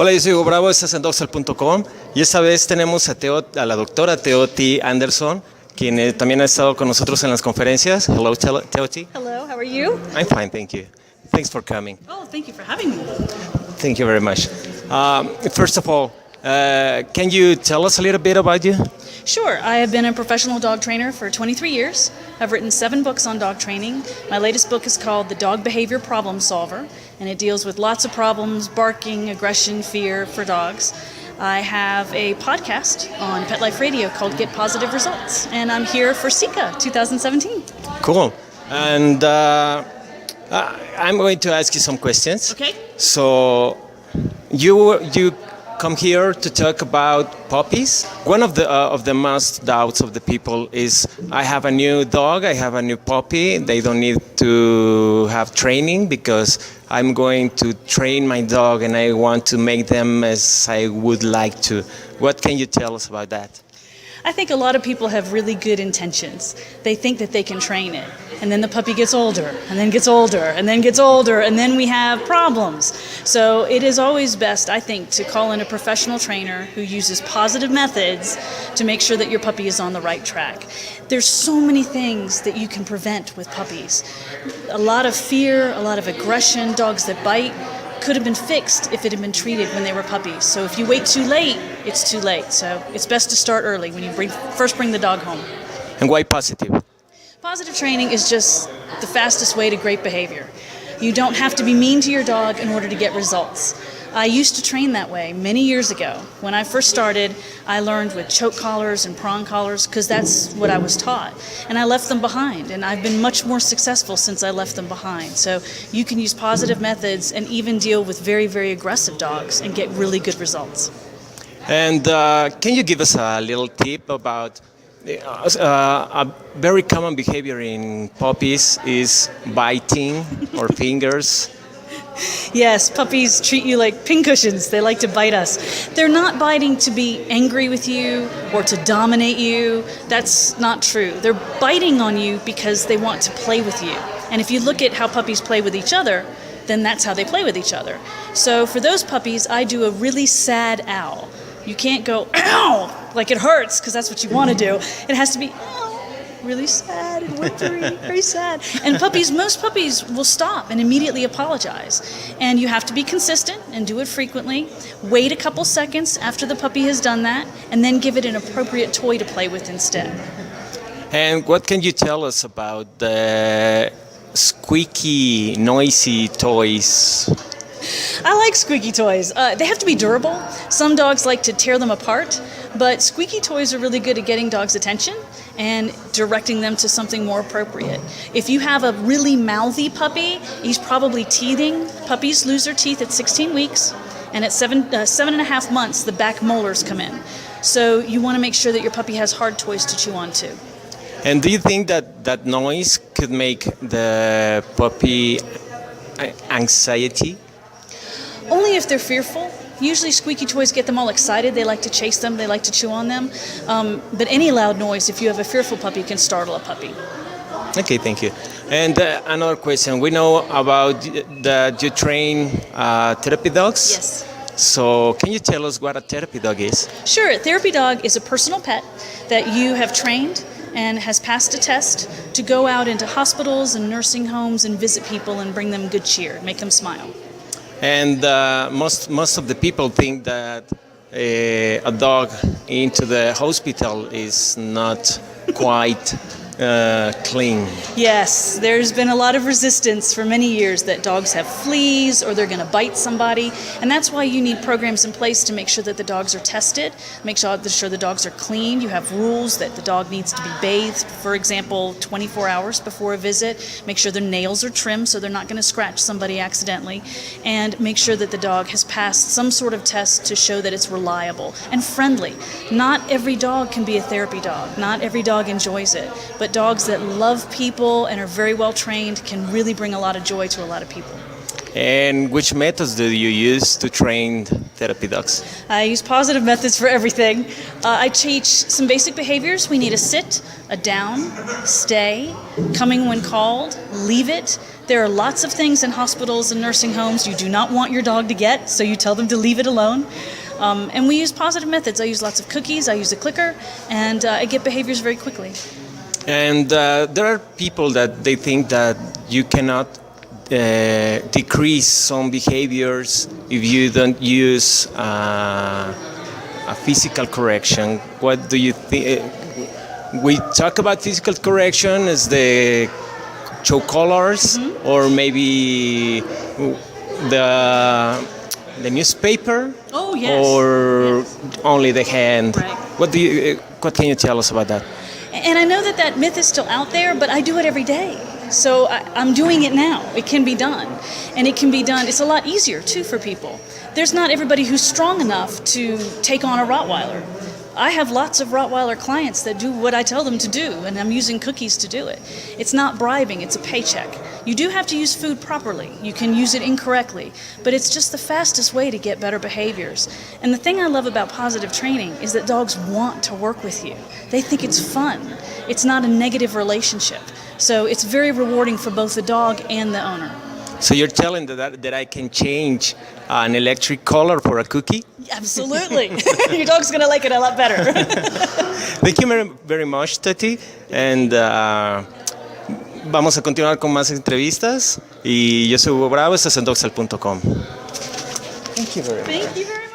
Hola, yo soy Hugo Bravo, estás en dogsal.com y esta vez tenemos a la doctora Teoti Anderson, quien también ha estado con nosotros en las conferencias. Hello, Teoti. Hello, how are you? I'm fine, thank you. Thanks for coming. Oh, thank you for having me. Thank you very much. First of all, can you tell us a little bit about you? Sure, I have been a professional dog trainer for 23 years. I've written 7 books on dog training. My latest book is called The Dog Behavior Problem Solver, and it deals with lots of problems, barking, aggression, fear for dogs. I have a podcast on Pet Life Radio called Get Positive Results, and I'm here for CICA 2017. Cool. And I'm going to ask you some questions. Okay. So, you come here to talk about puppies. One of the most doubts of the people is, I have a new dog, I have a new puppy. They don't need to have training because I'm going to train my dog and I want to make them as I would like to. What can you tell us about that? I think a lot of people have really good intentions. They think that they can train it. And then the puppy gets older, and then gets older, and then gets older, and then we have problems. So it is always best, I think, to call in a professional trainer who uses positive methods to make sure that your puppy is on the right track. There's so many things that you can prevent with puppies. A lot of fear, a lot of aggression, dogs that bite, could have been fixed if it had been treated when they were puppies. So if you wait too late, it's too late. So it's best to start early when you first bring the dog home. And why positive? Positive training is just the fastest way to great behavior. You don't have to be mean to your dog in order to get results. I used to train that way many years ago. When I first started, I learned with choke collars and prong collars because that's what I was taught. And I left them behind, and I've been much more successful since I left them behind. So you can use positive methods and even deal with very, very aggressive dogs and get really good results. And can you give us a little tip about a very common behavior in puppies is biting or fingers? Yes, puppies treat you like pincushions. They like to bite us. They're not biting to be angry with you or to dominate you. That's not true. They're biting on you because they want to play with you. And if you look at how puppies play with each other, then that's how they play with each other. So for those puppies, I do a really sad owl. You can't go, ow, like it hurts, because that's what you want to do. It has to be, ow, really sad and whimpery, very sad. And most puppies will stop and immediately apologize. And you have to be consistent and do it frequently. Wait a couple seconds after the puppy has done that, and then give it an appropriate toy to play with instead. And what can you tell us about the squeaky, noisy toys? I like squeaky toys. They have to be durable. Some dogs like to tear them apart, but squeaky toys are really good at getting dogs' attention and directing them to something more appropriate. If you have a really mouthy puppy, he's probably teething. Puppies lose their teeth at 16 weeks, and at 7.5 months, the back molars come in. So you want to make sure that your puppy has hard toys to chew on too. And do you think that noise could make the puppy anxiety? Only if they're fearful. Usually squeaky toys get them all excited. They like to chase them. They like to chew on them. But any loud noise, if you have a fearful puppy, can startle a puppy. Okay, thank you. And another question. We know about that you train therapy dogs. Yes. So can you tell us what a therapy dog is? Sure. A therapy dog is a personal pet that you have trained and has passed a test to go out into hospitals and nursing homes and visit people and bring them good cheer, make them smile. And most of the people think that a dog into the hospital is not quite clean. Yes, there's been a lot of resistance for many years that dogs have fleas or they're going to bite somebody, and that's why you need programs in place to make sure that the dogs are tested, make sure the dogs are clean. You have rules that the dog needs to be bathed, for example, 24 hours before a visit, make sure their nails are trimmed so they're not going to scratch somebody accidentally, and make sure that the dog has passed some sort of test to show that it's reliable and friendly. Not every dog can be a therapy dog. Not every dog enjoys it, but dogs that love people and are very well trained can really bring a lot of joy to a lot of people. And which methods do you use to train therapy dogs? I use positive methods for everything. I teach some basic behaviors. We need a sit, a down, stay, coming when called, leave it. There are lots of things in hospitals and nursing homes you do not want your dog to get, so you tell them to leave it alone. And we use positive methods. I use lots of cookies, I use a clicker, and I get behaviors very quickly. And there are people that they think that you cannot decrease some behaviors if you don't use a physical correction. What do you think? We talk about physical correction as the show colors, or maybe the newspaper, Oh, yes. or Yes. only the hand. Right. What can you tell us about that? And I know that that myth is still out there, but I do it every day. So I'm doing it now. It can be done. And it can be done. It's a lot easier, too, for people. There's not everybody who's strong enough to take on a Rottweiler. I have lots of Rottweiler clients that do what I tell them to do, and I'm using cookies to do it. It's not bribing, it's a paycheck. You do have to use food properly. You can use it incorrectly, but it's just the fastest way to get better behaviors. And the thing I love about positive training is that dogs want to work with you. They think it's fun. It's not a negative relationship. So it's very rewarding for both the dog and the owner. So you're telling that I can change an electric color for a cookie? Absolutely. Your dog's going to like it a lot better. Thank you very, very much, Teoti. And vamos a continuar con más entrevistas. Y yo soy Hugo Bravo, estás en dogsal.com. Thank you very much. Thank you very much.